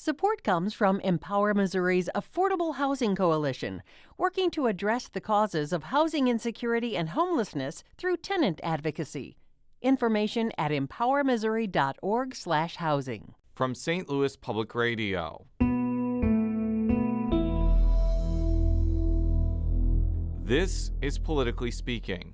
Support comes from Empower Missouri's Affordable Housing Coalition, working to address the causes of housing insecurity and homelessness through tenant advocacy. Information at empowermissouri.org/housing. From St. Louis Public Radio. This is Politically Speaking.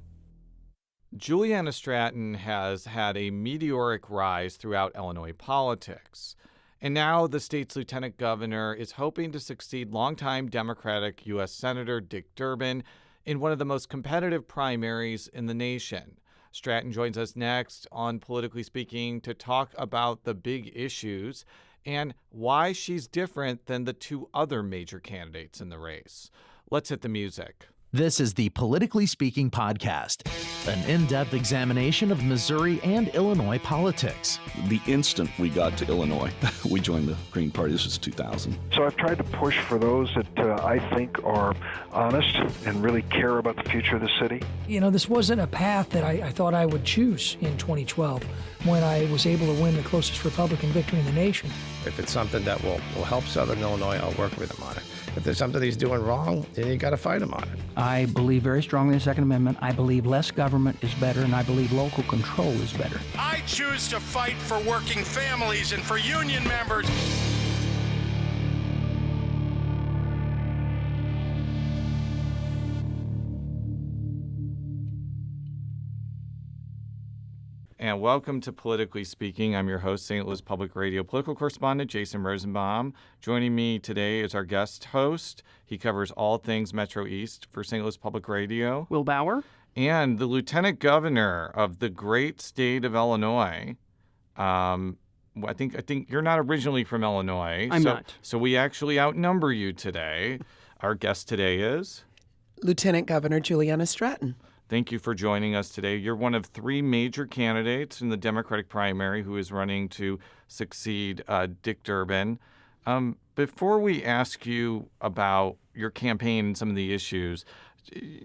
Juliana Stratton has had a meteoric rise throughout Illinois politics. And now the state's lieutenant governor is hoping to succeed longtime Democratic U.S. Senator Dick Durbin in one of the most competitive primaries in the nation. Stratton joins us next on Politically Speaking to talk about the big issues and why she's different than the two other major candidates in the race. Let's hit the music. This is the Politically Speaking podcast, an in-depth examination of Missouri and Illinois politics. The instant we got to Illinois, we joined the Green Party. This was 2000. So I've tried to push for those that I think are honest and really care about the future of the city. You know, this wasn't a path that I thought I would choose in 2012 when I was able to win the closest Republican victory in the nation. If it's something that will help Southern Illinois, I'll work with him on it. If there's something he's doing wrong, then you got to fight him on it. I believe very strongly in the Second Amendment. I believe less government is better, and I believe local control is better. I choose to fight for working families and for union members. And welcome to Politically Speaking. I'm your host, St. Louis Public Radio political correspondent Jason Rosenbaum. Joining me today is our guest host. He covers all things Metro East for St. Louis Public Radio. Will Bauer. And the lieutenant governor of the great state of Illinois. I think you're not originally from Illinois. I'm not. So we actually outnumber you today. Our guest today is Lieutenant Governor Juliana Stratton. Thank you for joining us today. You're one of three major candidates in the Democratic primary who is running to succeed Dick Durbin. Before we ask you about your campaign and some of the issues,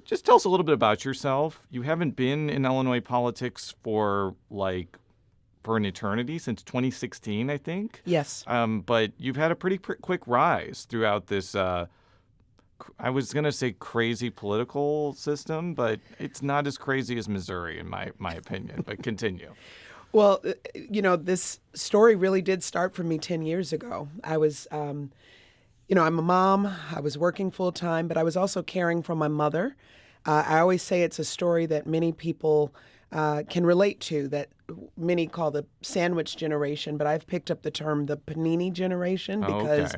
just tell us a little bit about yourself. You haven't been in Illinois politics for an eternity, since 2016, I think. Yes. But you've had a pretty quick rise throughout this I was going to say crazy political system, but it's not as crazy as Missouri, in my opinion. But continue. Well, this story really did start for me 10 years ago. I was, I'm a mom. I was working full time, but I was also caring for my mother. I always say it's a story that many people can relate to, that many call the sandwich generation, but I've picked up the term the panini generation because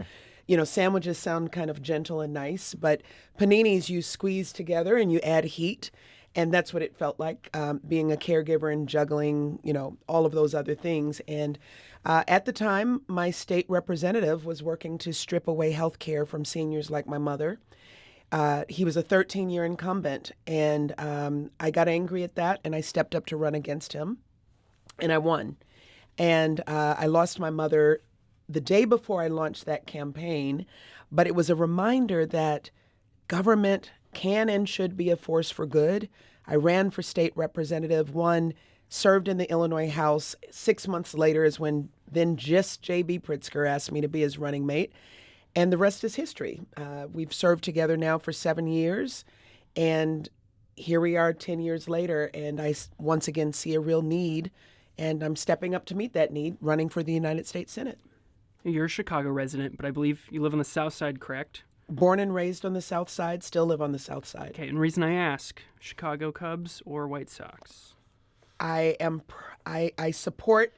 sandwiches sound kind of gentle and nice, but paninis you squeeze together and you add heat. And that's what it felt like, being a caregiver and juggling, all of those other things. And at the time, my state representative was working to strip away health care from seniors like my mother. He was a 13-year incumbent, and I got angry at that, and I stepped up to run against him, and I won. And I lost my mother the day before I launched that campaign, but it was a reminder that government can and should be a force for good. I ran for state representative, won, served in the Illinois House. 6 months later is when then just J.B. Pritzker asked me to be his running mate, and the rest is history. We've served together now for 7 years, and here we are 10 years later, and I once again see a real need, and I'm stepping up to meet that need, running for the United States Senate. You're a Chicago resident, but I believe you live on the South Side, correct? Born and raised on the South Side, still live on the South Side. Okay, and the reason I ask, Chicago Cubs or White Sox? I support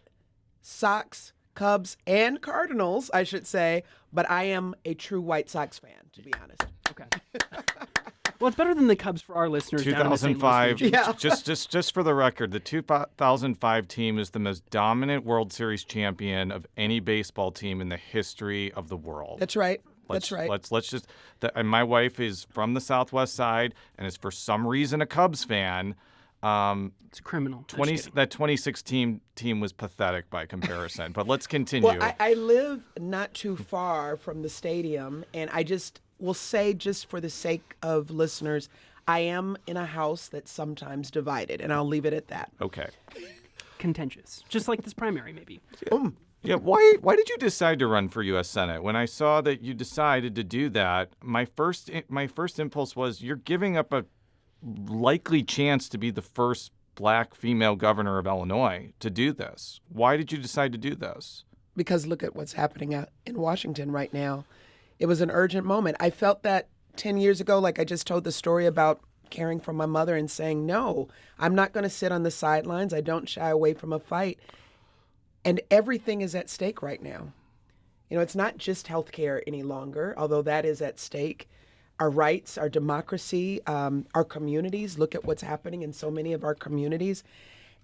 Sox, Cubs, and Cardinals, I should say, but I am a true White Sox fan, to be honest. Okay. Well, it's better than the Cubs for our listeners. 2005. Yeah. Just for the record, the 2005 team is the most dominant World Series champion of any baseball team in the history of the world. That's right. And my wife is from the Southwest Side and is for some reason a Cubs fan. It's criminal. That 2016 team was pathetic by comparison. But let's continue. Well, I live not too far from the stadium, and I just will say, just for the sake of listeners, I am in a house that's sometimes divided, and I'll leave it at that. Okay. Contentious. Just like this primary, maybe. Yeah, why did you decide to run for U.S. Senate? When I saw that you decided to do that, my first impulse was you're giving up a likely chance to be the first black female governor of Illinois to do this. Why did you decide to do this? Because look at what's happening out in Washington right now. It was an urgent moment. I felt that 10 years ago, like I just told the story about caring for my mother and saying, no, I'm not going to sit on the sidelines. I don't shy away from a fight. And everything is at stake right now. You know, it's not just healthcare any longer, although that is at stake. Our rights, our democracy, our communities. Look at what's happening in so many of our communities.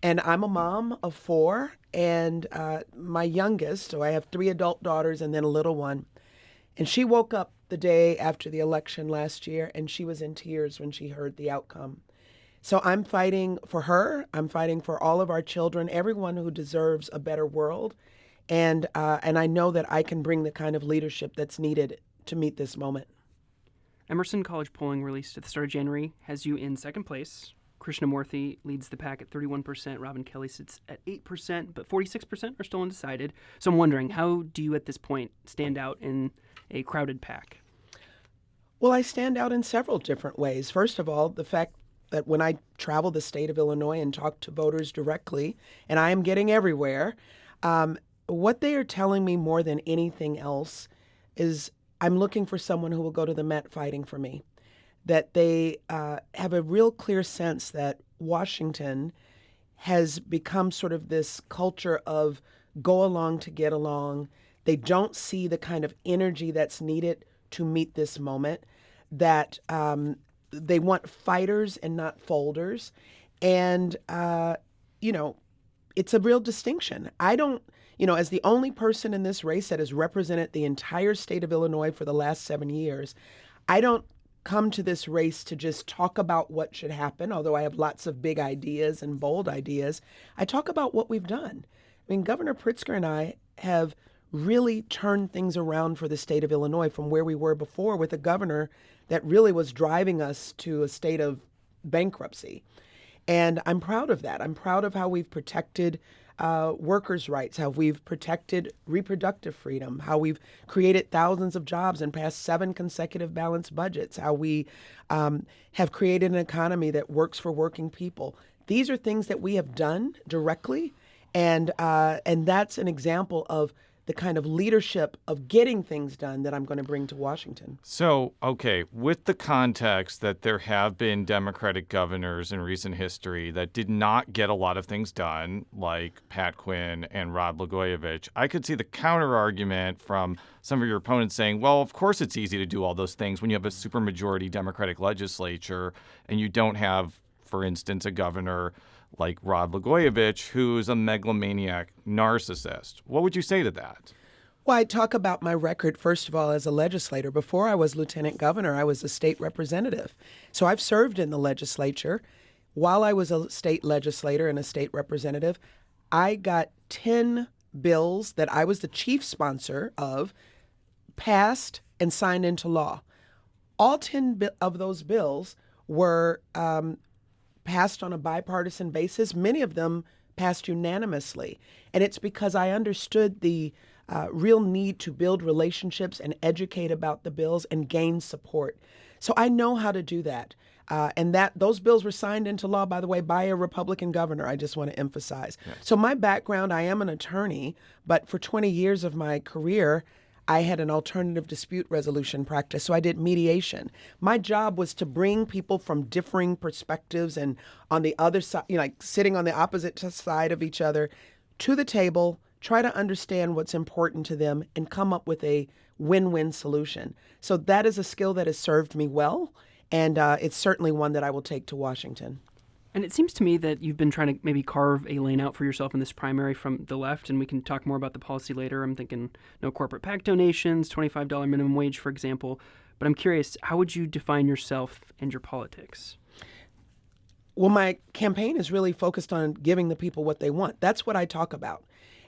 And I'm a mom of 4, and my youngest, so I have 3 adult daughters and then a little one. And she woke up the day after the election last year, and she was in tears when she heard the outcome. So I'm fighting for her. I'm fighting for all of our children, everyone who deserves a better world. And I know that I can bring the kind of leadership that's needed to meet this moment. Emerson College polling released at the start of January has you in second place. Krishnamurthy leads the pack at 31%. Robin Kelly sits at 8%, but 46% are still undecided. So I'm wondering, how do you at this point stand out in a crowded pack? Well, I stand out in several different ways. First of all, the fact that when I travel the state of Illinois and talk to voters directly, and I am getting everywhere, what they are telling me more than anything else is I'm looking for someone who will go to the Met fighting for me. That they have a real clear sense that Washington has become sort of this culture of go along to get along. They don't see the kind of energy that's needed to meet this moment, that they want fighters and not folders. And, it's a real distinction. I don't, as the only person in this race that has represented the entire state of Illinois for the last 7 years, I don't come to this race to just talk about what should happen, although I have lots of big ideas and bold ideas. I talk about what we've done. I mean, Governor Pritzker and I have really turned things around for the state of Illinois from where we were before with a governor that really was driving us to a state of bankruptcy. And I'm proud of that. I'm proud of how we've protected workers' rights, how we've protected reproductive freedom, how we've created thousands of jobs and passed 7 consecutive balanced budgets, how we have created an economy that works for working people. These are things that we have done directly, and that's an example of the kind of leadership of getting things done that I'm going to bring to Washington. So, okay, with the context that there have been Democratic governors in recent history that did not get a lot of things done, like Pat Quinn and Rod Blagojevich, I could see the counter argument from some of your opponents saying, well, of course it's easy to do all those things when you have a supermajority Democratic legislature and you don't have, for instance, a governor like Rod Blagojevich, who's a megalomaniac narcissist. What would you say to that? Well, I talk about my record, first of all, as a legislator. Before I was lieutenant governor, I was a state representative. So I've served in the legislature. While I was a state legislator and a state representative, I got 10 bills that I was the chief sponsor of, passed and signed into law. All 10 of those bills were passed on a bipartisan basis. Many of them passed unanimously. And it's because I understood the real need to build relationships and educate about the bills and gain support. So I know how to do that. And those bills were signed into law, by the way, by a Republican governor, I just want to emphasize. Yes. So my background, I am an attorney, but for 20 years of my career, I had an alternative dispute resolution practice, so I did mediation. My job was to bring people from differing perspectives and on the other side, like sitting on the opposite side of each other, to the table, try to understand what's important to them, and come up with a win-win solution. So that is a skill that has served me well, and it's certainly one that I will take to Washington. And it seems to me that you've been trying to maybe carve a lane out for yourself in this primary from the left, and we can talk more about the policy later. I'm thinking no corporate PAC donations, $25 minimum wage, for example. But I'm curious, how would you define yourself and your politics? Well, my campaign is really focused on giving the people what they want. That's what I talk about.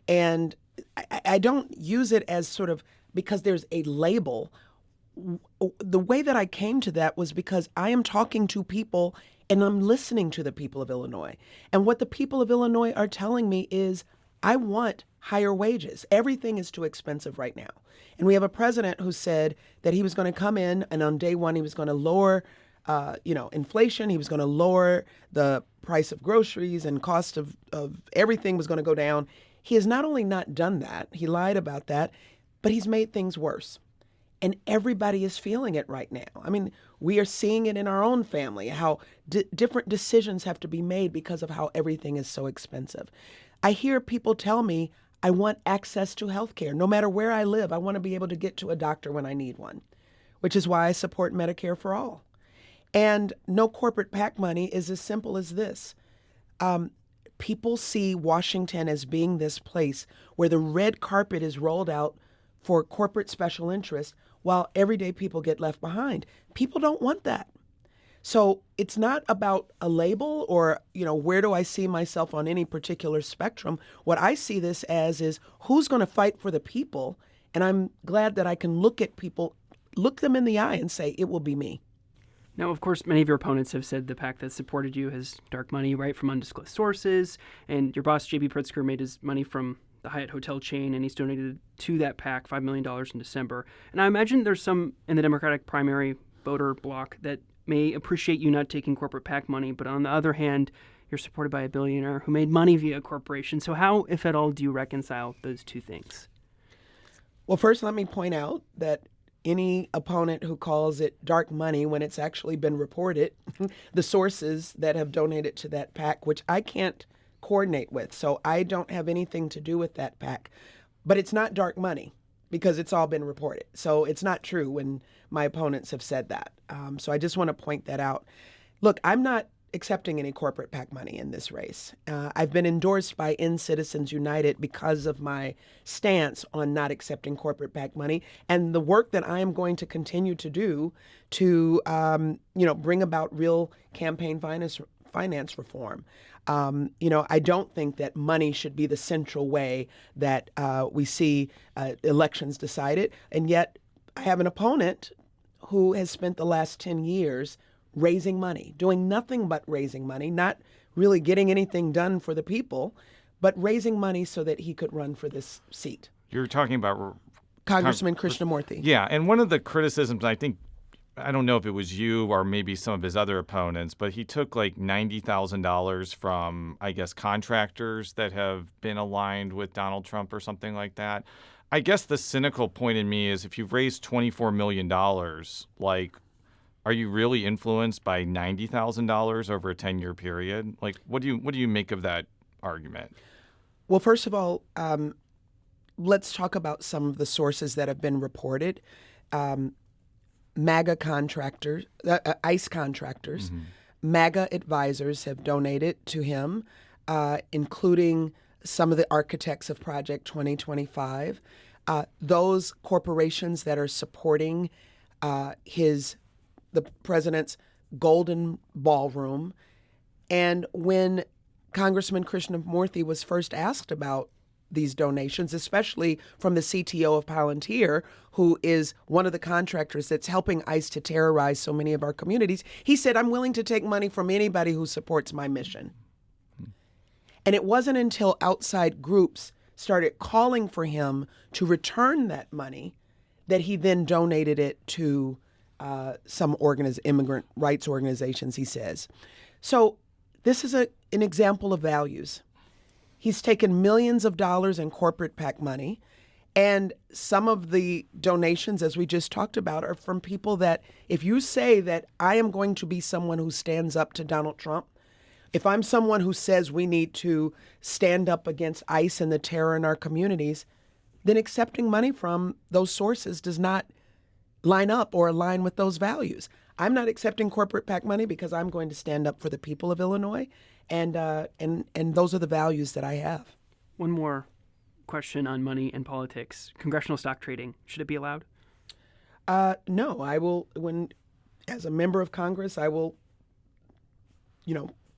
And I don't use it as sort of because there's a label. The way that I came to that was because I am talking to people and I'm listening to the people of Illinois. And what the people of Illinois are telling me is, I want higher wages. Everything is too expensive right now. And we have a president who said that he was going to come in and on day one he was going to lower inflation. He was going to lower the price of groceries and cost of everything was going to go down. He has not only not done that, he lied about that, but he's made things worse. And everybody is feeling it right now. I mean, we are seeing it in our own family, how different decisions have to be made because of how everything is so expensive. I hear people tell me, I want access to health care. No matter where I live, I want to be able to get to a doctor when I need one, which is why I support Medicare for all. And no corporate PAC money is as simple as this. People see Washington as being this place where the red carpet is rolled out for corporate special interests while everyday people get left behind. People don't want that. So it's not about a label or, where do I see myself on any particular spectrum. What I see this as is who's going to fight for the people. And I'm glad that I can look at people, look them in the eye and say, it will be me. Now, of course, many of your opponents have said the PAC that supported you has dark money, right, from undisclosed sources. And your boss, J.B. Pritzker, made his money from the Hyatt hotel chain, and he's donated to that PAC $5 million in December. And I imagine there's some in the Democratic primary voter bloc that may appreciate you not taking corporate PAC money, but on the other hand, you're supported by a billionaire who made money via a corporation. So how, if at all, do you reconcile those two things? Well, first, let me point out that any opponent who calls it dark money when it's actually been reported, the sources that have donated to that PAC, which I can't coordinate with, so I don't have anything to do with that PAC, but it's not dark money because it's all been reported. So it's not true when my opponents have said that. So I just want to point that out. Look, I'm not accepting any corporate PAC money in this race. I've been endorsed by End Citizens United because of my stance on not accepting corporate PAC money and the work that I am going to continue to do to, bring about real campaign finance reform. I don't think that money should be the central way that we see elections decided. And yet I have an opponent who has spent the last 10 years raising money, doing nothing but raising money, not really getting anything done for the people, but raising money so that he could run for this seat. You're talking about Congressman Krishnamurthy. Yeah, and one of the criticisms, I don't know if it was you or maybe some of his other opponents, but he took like $90,000 from, I guess, contractors that have been aligned with Donald Trump or something like that. I guess the cynical point in me is if you've raised $24 million, are you really influenced by $90,000 over a 10-year period? Like, what do you make of that argument? Well, first of all, let's talk about some of the sources that have been reported. MAGA contractors, ICE contractors, MAGA advisors have donated to him, including some of the architects of Project 2025. Those corporations that are supporting the president's golden ballroom. And when Congressman Krishnamurthy was first asked about these donations, especially from the CTO of Palantir, who is one of the contractors that's helping ICE to terrorize so many of our communities, he said, I'm willing to take money from anybody who supports my mission. And it wasn't until outside groups started calling for him to return that money that he then donated it to some immigrant rights organizations, he says. So this is an example of values. He's taken millions of dollars in corporate PAC money, and some of the donations, as we just talked about, are from people that if you say that I am going to be someone who stands up to Donald Trump, if I'm someone who says we need to stand up against ICE and the terror in our communities, then accepting money from those sources does not line up or align with those values. I'm not accepting corporate PAC money because I'm going to stand up for the people of Illinois, and those are the values that I have. One more question on money and politics. Congressional stock trading, should it be allowed? No, I will. As a member of Congress, I will,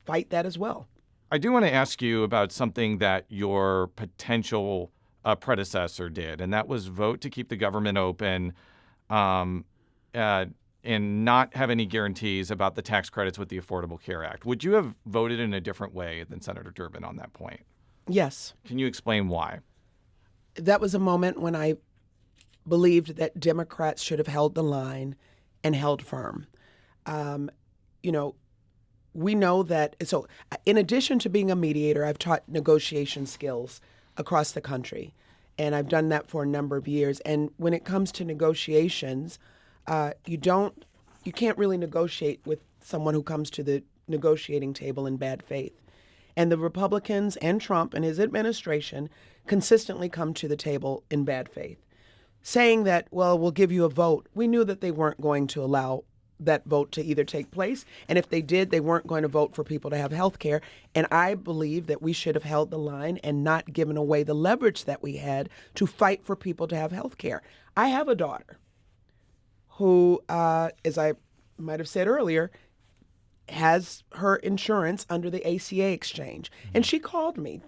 fight that as well. I do want to ask you about something that your potential predecessor did, and that was vote to keep the government open. And not have any guarantees about the tax credits with the Affordable Care Act. Would you have voted in a different way than Senator Durbin on that point? Yes. Can you explain why? that was a moment when I believed that Democrats should have held the line and held firm. We know that, so in addition to being a mediator, I've taught negotiation skills across the country, and I've done that for a number of years. And when it comes to negotiations, you can't really negotiate with someone who comes to the negotiating table in bad faith. And the Republicans and Trump and his administration consistently come to the table in bad faith, saying that, well, we'll give you a vote. We knew that they weren't going to allow that vote to either take place. And if they did, they weren't going to vote for people to have health care. And I believe that we should have held the line and not given away the leverage that we had to fight for people to have health care. I have a daughter who, as I might have said earlier, has her insurance under the ACA exchange. And she called me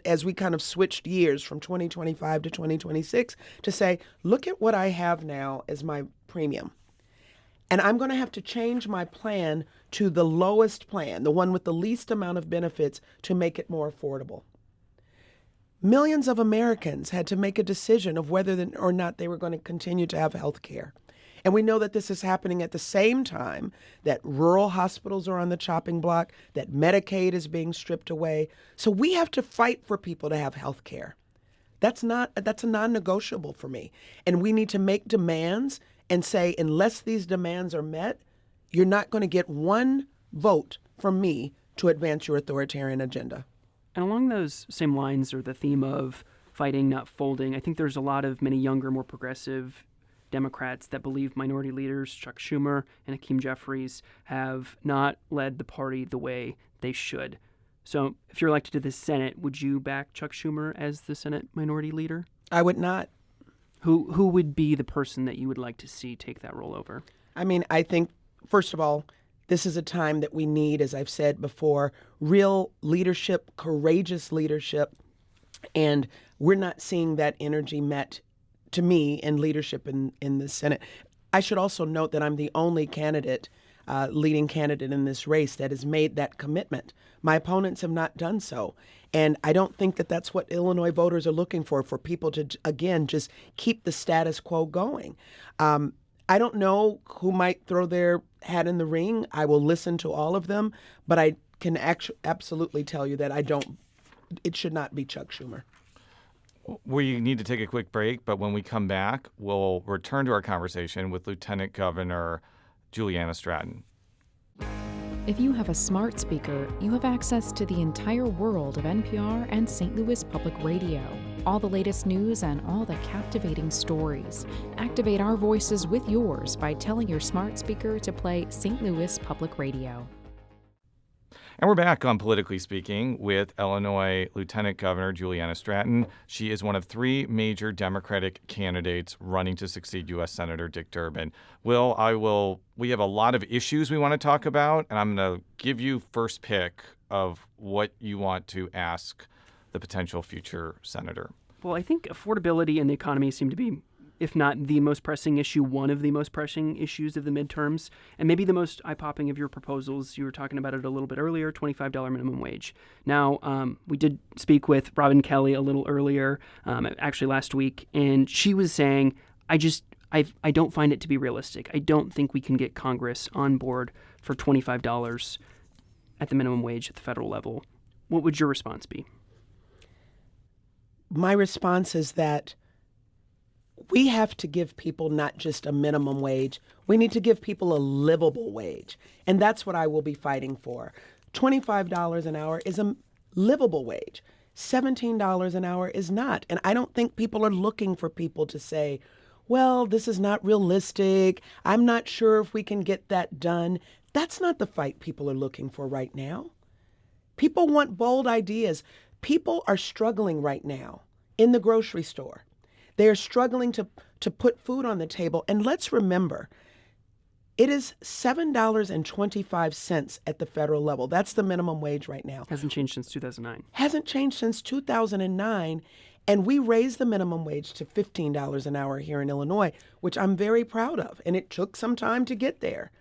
as we kind of switched years from 2025 to 2026 to say, look at what I have now as my premium. And I'm going to have to change my plan to the lowest plan, the one with the least amount of benefits, to make it more affordable. Millions of Americans had to make a decision of whether or not they were going to continue to have health care. And we know that this is happening at the same time that rural hospitals are on the chopping block, that Medicaid is being stripped away. So we have to fight for people to have health care. That's a non-negotiable for me. And we need to make demands and say, unless these demands are met, you're not going to get one vote from me to advance your authoritarian agenda. And along those same lines, or the theme of fighting, not folding, I think there's a lot of many younger, more progressive Democrats that believe minority leaders Chuck Schumer and Hakeem Jeffries have not led the party the way they should. So if you're elected to the Senate, would you back Chuck Schumer as the Senate minority leader? I would not. Who would be the person that you would like to see take that role over? I mean, I think, first of all, this is a time that we need, as I've said before, real leadership, courageous leadership. And we're not seeing that energy met, to me, in leadership in the Senate. I should also note that I'm the only candidate, leading candidate in this race that has made that commitment. My opponents have not done so. And I don't think that that's what Illinois voters are looking for people to, again, just keep the status quo going. I don't know who might throw their hat in the ring. I will listen to all of them, but I can absolutely tell you that it should not be Chuck Schumer. We need to take a quick break, but when we come back, we'll return to our conversation with Lieutenant Governor Juliana Stratton. If you have a smart speaker, you have access to the entire world of NPR and St. Louis Public Radio. All the latest news and all the captivating stories. Activate our voices with yours by telling your smart speaker to play St. Louis Public Radio. And we're back on Politically Speaking with Illinois Lieutenant Governor Juliana Stratton. She is one of three major Democratic candidates running to succeed U.S. Senator Dick Durbin. We have a lot of issues we want to talk about, and I'm going to give you first pick of what you want to ask the potential future senator. Well, I think affordability and the economy seem to be, if not the most pressing issue, one of the most pressing issues of the midterms, and maybe the most eye-popping of your proposals. You were talking about it a little bit earlier, $25 minimum wage. Now, we did speak with Robin Kelly a little earlier, actually last week, and she was saying, I don't find it to be realistic. I don't think we can get Congress on board for $25 at the minimum wage at the federal level. What would your response be? My response is that we have to give people not just a minimum wage. We need to give people a livable wage. And that's what I will be fighting for. $25 an hour is a livable wage. $17 an hour is not. And I don't think people are looking for people to say, well, this is not realistic. I'm not sure if we can get that done. That's not the fight people are looking for right now. People want bold ideas. People are struggling right now in the grocery store. They are struggling to put food on the table. And let's remember, it is $7.25 at the federal level. That's the minimum wage right now. Hasn't changed since 2009. Hasn't changed since 2009. And we raised the minimum wage to $15 an hour here in Illinois, which I'm very proud of. And it took some time to get there.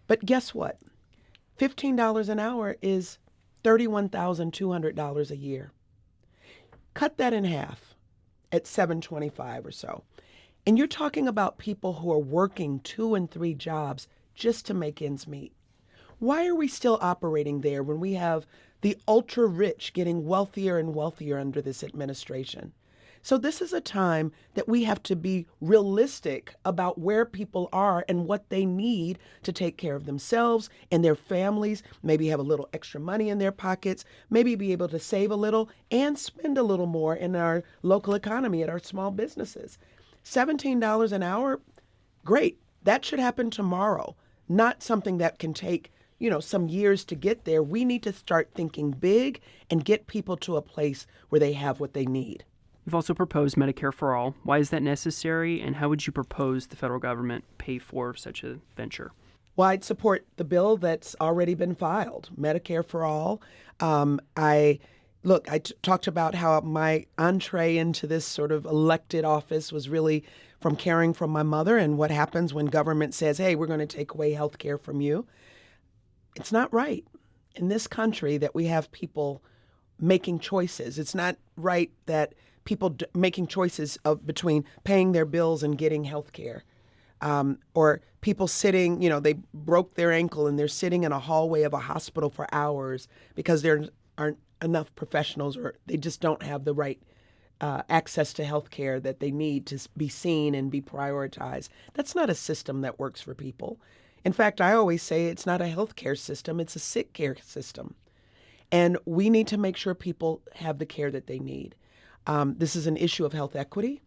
But guess what? $15 an hour is $31,200 a year. Cut that in half. at $7.25 or so. And you're talking about people who are working 2 and 3 jobs just to make ends meet. Why are we still operating there when we have the ultra rich getting wealthier and wealthier under this administration? So this is a time that we have to be realistic about where people are and what they need to take care of themselves and their families, maybe have a little extra money in their pockets, maybe be able to save a little and spend a little more in our local economy at our small businesses. $17 an hour, great. That should happen tomorrow, not something that can take, some years to get there. We need to start thinking big and get people to a place where they have what they need. You've also proposed Medicare for All. Why is that necessary, and how would you propose the federal government pay for such a venture? Well, I'd support the bill that's already been filed, Medicare for All. I talked about how my entree into this sort of elected office was really from caring for my mother and what happens when government says, hey, we're going to take away health care from you. It's not right in this country that we have people making choices. It's not right that people making choices between paying their bills and getting health care. Or people sitting, they broke their ankle and they're sitting in a hallway of a hospital for hours because there aren't enough professionals or they just don't have the right access to health care that they need to be seen and be prioritized. That's not a system that works for people. In fact, I always say it's not a health care system, it's a sick care system. And we need to make sure people have the care that they need. This is an issue of health equity.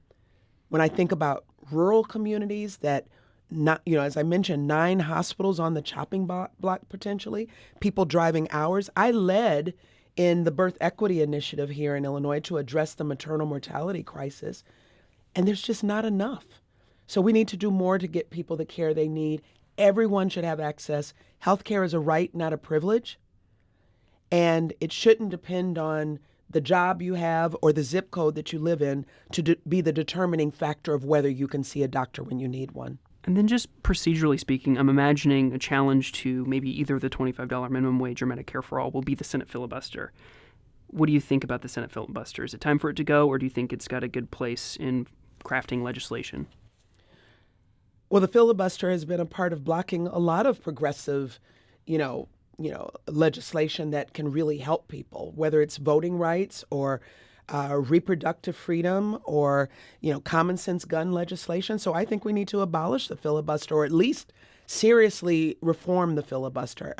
When I think about rural communities that, as I mentioned, 9 hospitals on the chopping block potentially, people driving hours. I led in the birth equity initiative here in Illinois to address the maternal mortality crisis, and there's just not enough. So we need to do more to get people the care they need. Everyone should have access. Health care is a right, not a privilege. And it shouldn't depend on the job you have or the zip code that you live in to be the determining factor of whether you can see a doctor when you need one. And then just procedurally speaking, I'm imagining a challenge to maybe either the $25 minimum wage or Medicare for All will be the Senate filibuster. What do you think about the Senate filibuster? Is it time for it to go, or do you think it's got a good place in crafting legislation? Well, the filibuster has been a part of blocking a lot of progressive, legislation that can really help people, whether it's voting rights or reproductive freedom or, common sense gun legislation. So I think we need to abolish the filibuster or at least seriously reform the filibuster.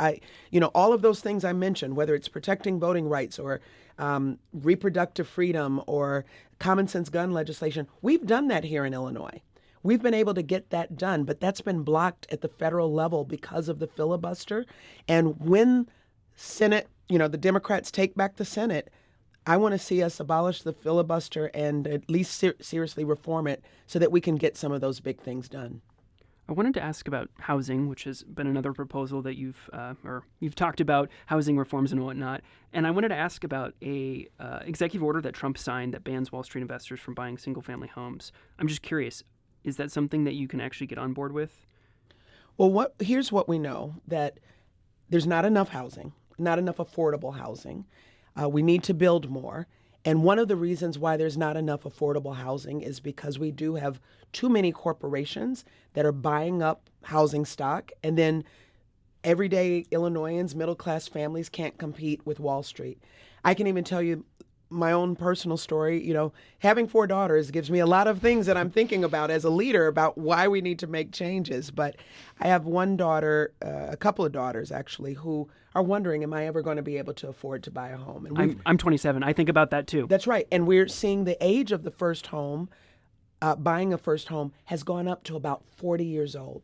All of those things I mentioned, whether it's protecting voting rights or reproductive freedom or common sense gun legislation, we've done that here in Illinois. We've been able to get that done, but that's been blocked at the federal level because of the filibuster. And when Senate, the Democrats take back the Senate, I want to see us abolish the filibuster and at least seriously reform it so that we can get some of those big things done. I wanted to ask about housing, which has been another proposal that you've talked about, housing reforms and whatnot. And I wanted to ask about a executive order that Trump signed that bans Wall Street investors from buying single-family homes. I'm just curious, is that something that you can actually get on board with? Well, here's what we know, that there's not enough housing, not enough affordable housing. We need to build more. And one of the reasons why there's not enough affordable housing is because we do have too many corporations that are buying up housing stock. And then everyday Illinoisans, middle-class families can't compete with Wall Street. I can even tell you my own personal story. Having 4 daughters gives me a lot of things that I'm thinking about as a leader about why we need to make changes. But I have one daughter, a couple of daughters actually, who are wondering, am I ever going to be able to afford to buy a home? And I'm 27. I think about that too. That's right. And we're seeing the age of the first home, buying a first home, has gone up to about 40 years old.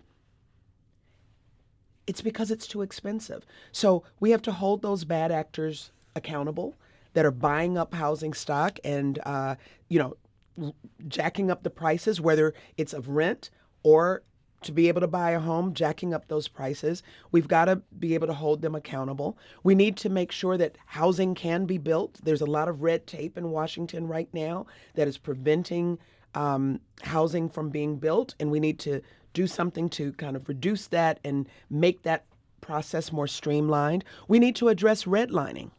It's because it's too expensive. So we have to hold those bad actors accountable that are buying up housing stock and, jacking up the prices, whether it's of rent or to be able to buy a home, jacking up those prices. We've got to be able to hold them accountable. We need to make sure that housing can be built. There's a lot of red tape in Washington right now that is preventing housing from being built, and we need to do something to kind of reduce that and make that process more streamlined. We need to address redlining,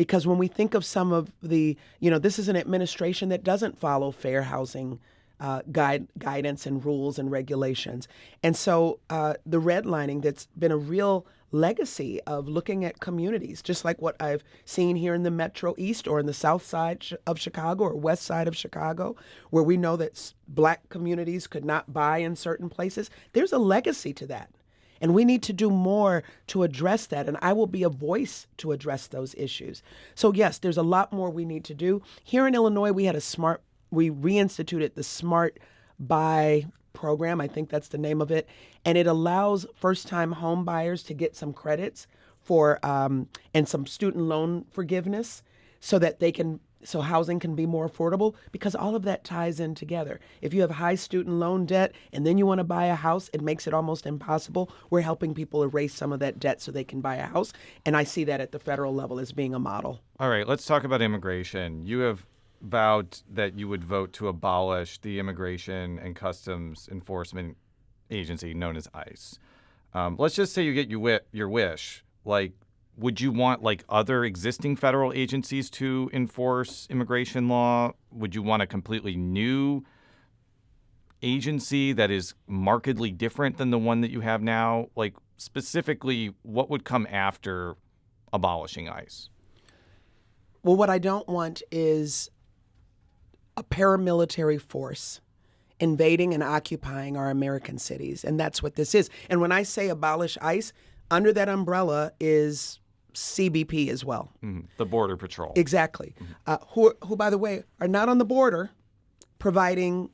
Because when we think of some of the, this is an administration that doesn't follow fair housing guidance and rules and regulations. And so the redlining, that's been a real legacy of looking at communities, just like what I've seen here in the Metro East or in the South Side of Chicago or West Side of Chicago, where we know that Black communities could not buy in certain places. There's a legacy to that. And we need to do more to address that. And I will be a voice to address those issues. So yes, there's a lot more we need to do. Here in Illinois, we reinstituted the Smart Buy program. I think that's the name of it. And it allows first-time home buyers to get some credits for and some student loan forgiveness so that so housing can be more affordable, because all of that ties in together. If you have high student loan debt and then you want to buy a house, it makes it almost impossible. We're helping people erase some of that debt so they can buy a house. And I see that at the federal level as being a model. All right, let's talk about immigration. You have vowed that you would vote to abolish the Immigration and Customs Enforcement Agency known as ICE. Let's just say you get your wish. Would you want other existing federal agencies to enforce immigration law? Would you want a completely new agency that is markedly different than the one that you have now? Specifically, what would come after abolishing ICE? Well, what I don't want is a paramilitary force invading and occupying our American cities. And that's what this is. And when I say abolish ICE, under that umbrella is CBP as well. Mm-hmm. The Border Patrol. Exactly. Who, by the way, are not on the border providing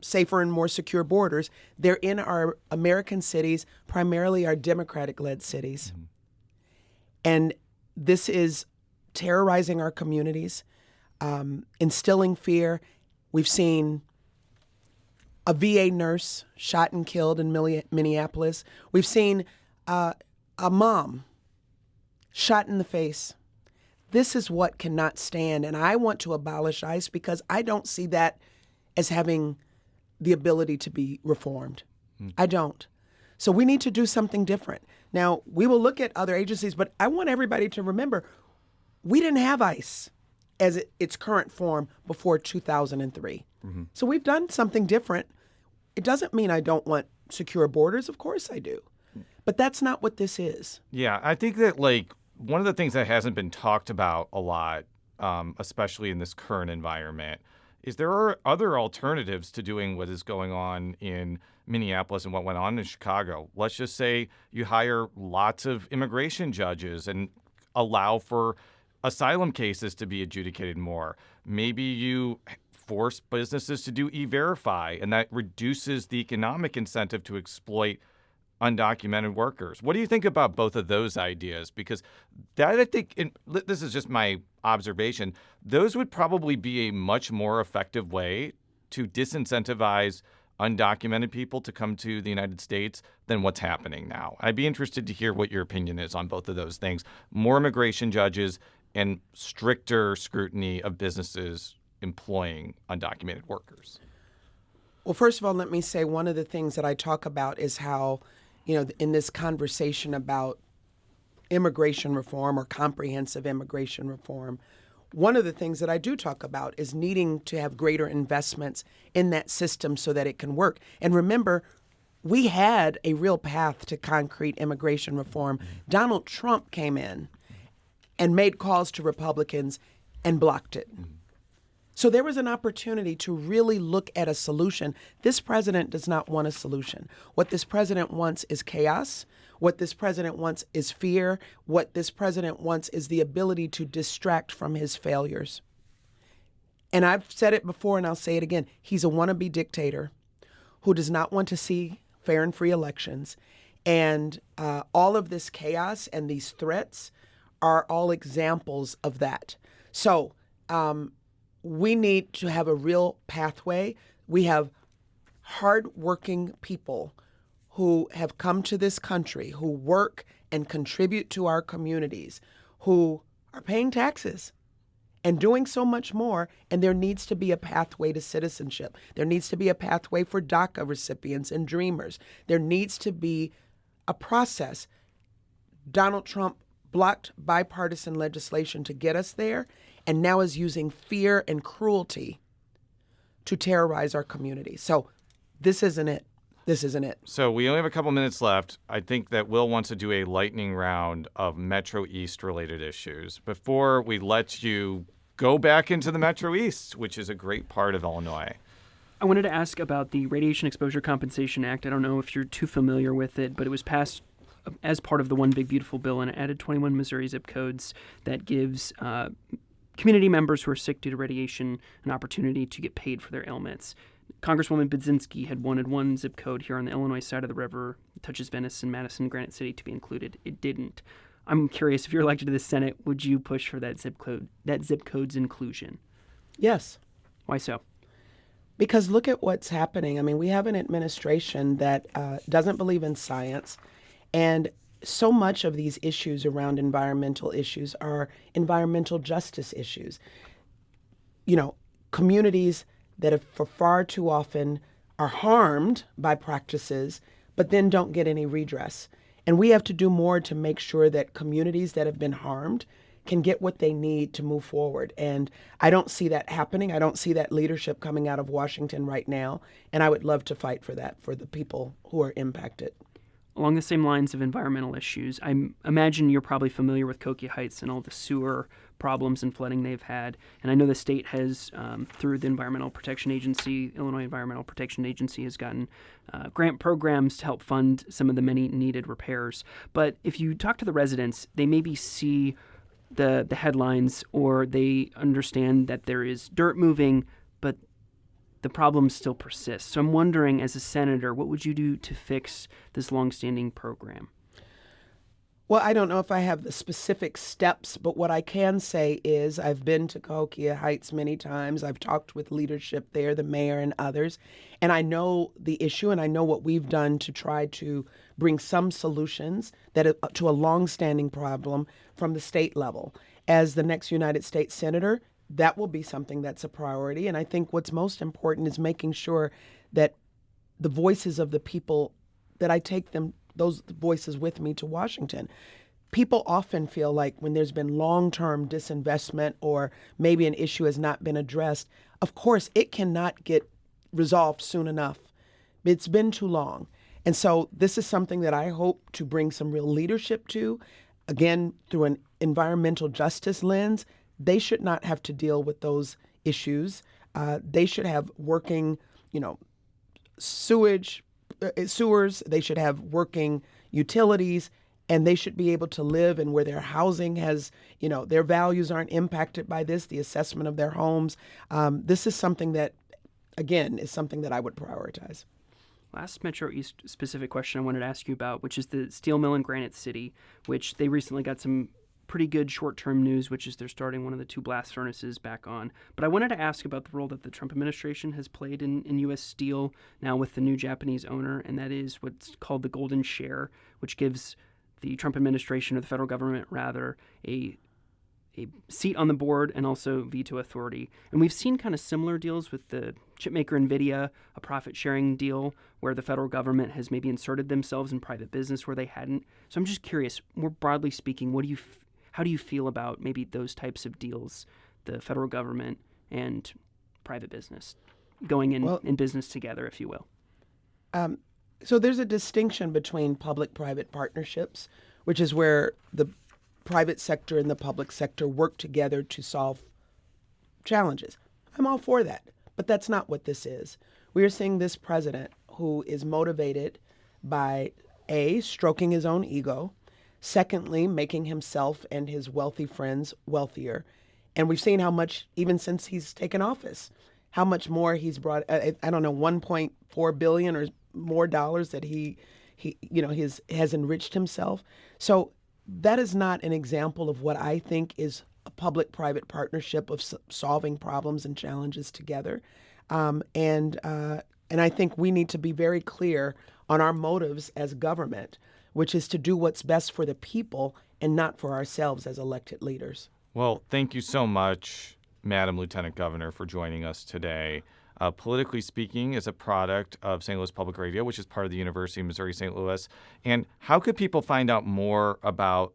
safer and more secure borders. They're in our American cities, primarily our Democratic-led cities. Mm-hmm. And this is terrorizing our communities, instilling fear. We've seen a VA nurse shot and killed in Minneapolis. We've seen a mom shot in the face. This is what cannot stand. And I want to abolish ICE because I don't see that as having the ability to be reformed. I don't. So we need to do something different. Now, we will look at other agencies, but I want everybody to remember we didn't have ICE as its current form before 2003. Mm-hmm. So we've done something different. It doesn't mean I don't want secure borders. Of course I do. But that's not what this is. Yeah, I think that one of the things that hasn't been talked about a lot, especially in this current environment, is there are other alternatives to doing what is going on in Minneapolis and what went on in Chicago. Let's just say you hire lots of immigration judges and allow for asylum cases to be adjudicated more. Maybe you force businesses to do E-Verify, and that reduces the economic incentive to exploit undocumented workers. What do you think about both of those ideas? Because that, I think, this is just my observation, those would probably be a much more effective way to disincentivize undocumented people to come to the United States than what's happening now. I'd be interested to hear what your opinion is on both of those things. More immigration judges and stricter scrutiny of businesses employing undocumented workers. Well, first of all, let me say one of the things that I talk about is how, in this conversation about immigration reform or comprehensive immigration reform, one of the things that I do talk about is needing to have greater investments in that system so that it can work. And remember, we had a real path to concrete immigration reform. Donald Trump came in and made calls to Republicans and blocked it. So there was an opportunity to really look at a solution. This president does not want a solution. What this president wants is chaos. What this president wants is fear. What this president wants is the ability to distract from his failures. And I've said it before and I'll say it again. He's a wannabe dictator who does not want to see fair and free elections. And all of this chaos and these threats are all examples of that. So, we need to have a real pathway. We have hardworking people who have come to this country, who work and contribute to our communities, who are paying taxes and doing so much more, and there needs to be a pathway to citizenship. There needs to be a pathway for DACA recipients and dreamers. There needs to be a process. Donald Trump blocked bipartisan legislation to get us there, and now is using fear and cruelty to terrorize our community. So this isn't it. This isn't it. So we only have a couple minutes left. I think that Will wants to do a lightning round of Metro East related issues before we let you go back into the Metro East, which is a great part of Illinois. I wanted to ask about the Radiation Exposure Compensation Act. I don't know if you're too familiar with it, but it was passed as part of the One Big Beautiful Bill, and it added 21 Missouri zip codes that gives community members who are sick due to radiation an opportunity to get paid for their ailments. Congresswoman Budzinski had wanted one zip code here on the Illinois side of the river, touches Venice and Madison, Granite City, to be included. It didn't. I'm curious, if you're elected to the Senate, would you push for that zip code's inclusion? Yes. Why so? Because look at what's happening. I mean, we have an administration that doesn't believe in science, and so much of these issues around environmental issues are environmental justice issues. You know, communities that have for far too often are harmed by practices, but then don't get any redress. And we have to do more to make sure that communities that have been harmed can get what they need to move forward. And I don't see that happening. I don't see that leadership coming out of Washington right now. And I would love to fight for that for the people who are impacted. Along the same lines of environmental issues, I imagine you're probably familiar with Cokia Heights and all the sewer problems and flooding they've had. And I know the state has, through the Environmental Protection Agency, Illinois Environmental Protection Agency, has gotten grant programs to help fund some of the many needed repairs. But if you talk to the residents, they maybe see the headlines, or they understand that there is dirt moving, but the problem still persists. So I'm wondering, as a senator, what would you do to fix this longstanding program? Well, I don't know if I have the specific steps, but what I can say is I've been to Cahokia Heights many times. I've talked with leadership there, the mayor and others, and I know the issue, and I know what we've done to try to bring some solutions to a longstanding problem from the state level. As the next United States Senator, that will be something that's a priority. And I think what's most important is making sure that the voices of the people, that I take those voices with me to Washington. People often feel like when there's been long-term disinvestment or maybe an issue has not been addressed, of course, it cannot get resolved soon enough. It's been too long. And so this is something that I hope to bring some real leadership to, again, through an environmental justice lens. They should not have to deal with those issues. They should have working, sewers. They should have working utilities, and they should be able to live and where their housing has, their values aren't impacted by this, the assessment of their homes. This is something that, again, is something that I would prioritize. Last Metro East specific question I wanted to ask you about, which is the steel mill in Granite City, which they recently got some pretty good short-term news, which is they're starting one of the 2 blast furnaces back on. But I wanted to ask about the role that the Trump administration has played in U.S. Steel now with the new Japanese owner, and that is what's called the golden share, which gives the Trump administration, or the federal government rather, a seat on the board and also veto authority. And we've seen kind of similar deals with the chipmaker NVIDIA, a profit-sharing deal where the federal government has maybe inserted themselves in private business where they hadn't. So I'm just curious, more broadly speaking, how do you feel about maybe those types of deals, the federal government and private business going in business together, if you will? So there's a distinction between public-private partnerships, which is where the private sector and the public sector work together to solve challenges. I'm all for that, but that's not what this is. We are seeing this president who is motivated by, A, stroking his own ego, secondly, making himself and his wealthy friends wealthier. And we've seen how much, even since he's taken office, how much more he's brought, I don't know, $1.4 billion or more dollars that he has enriched himself. So that is not an example of what I think is a public-private partnership of solving problems and challenges together. And I think we need to be very clear on our motives as government, which is to do what's best for the people and not for ourselves as elected leaders. Well, thank you so much, Madam Lieutenant Governor, for joining us today. Politically Speaking is a product of St. Louis Public Radio, which is part of the University of Missouri St. Louis. And how could people find out more about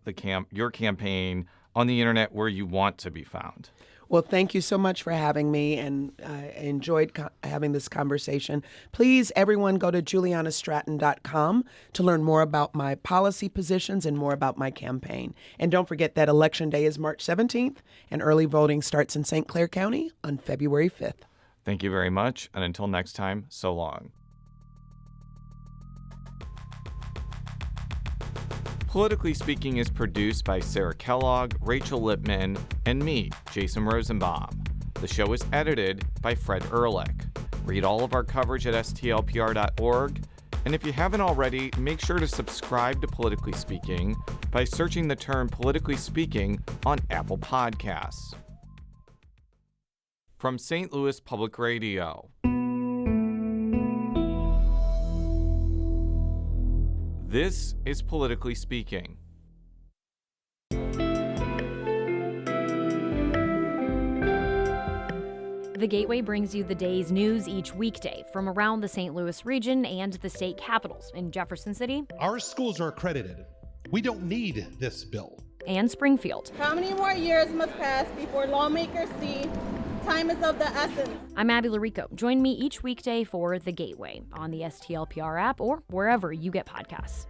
your campaign on the internet where you want to be found? Well, thank you so much for having me, and I enjoyed having this conversation. Please, everyone, go to julianastratton.com to learn more about my policy positions and more about my campaign. And don't forget that Election Day is March 17th, and early voting starts in St. Clair County on February 5th. Thank you very much, and until next time, so long. Politically Speaking is produced by Sarah Kellogg, Rachel Lippman, and me, Jason Rosenbaum. The show is edited by Fred Ehrlich. Read all of our coverage at STLPR.org. And if you haven't already, make sure to subscribe to Politically Speaking by searching the term Politically Speaking on Apple Podcasts. From St. Louis Public Radio. This is Politically Speaking. The Gateway brings you the day's news each weekday from around the St. Louis region and the state capitals in Jefferson City. Our schools are accredited. We don't need this bill. And Springfield. How many more years must pass before lawmakers see time is of the essence? I'm Abby Larico. Join me each weekday for The Gateway on the STLPR app or wherever you get podcasts.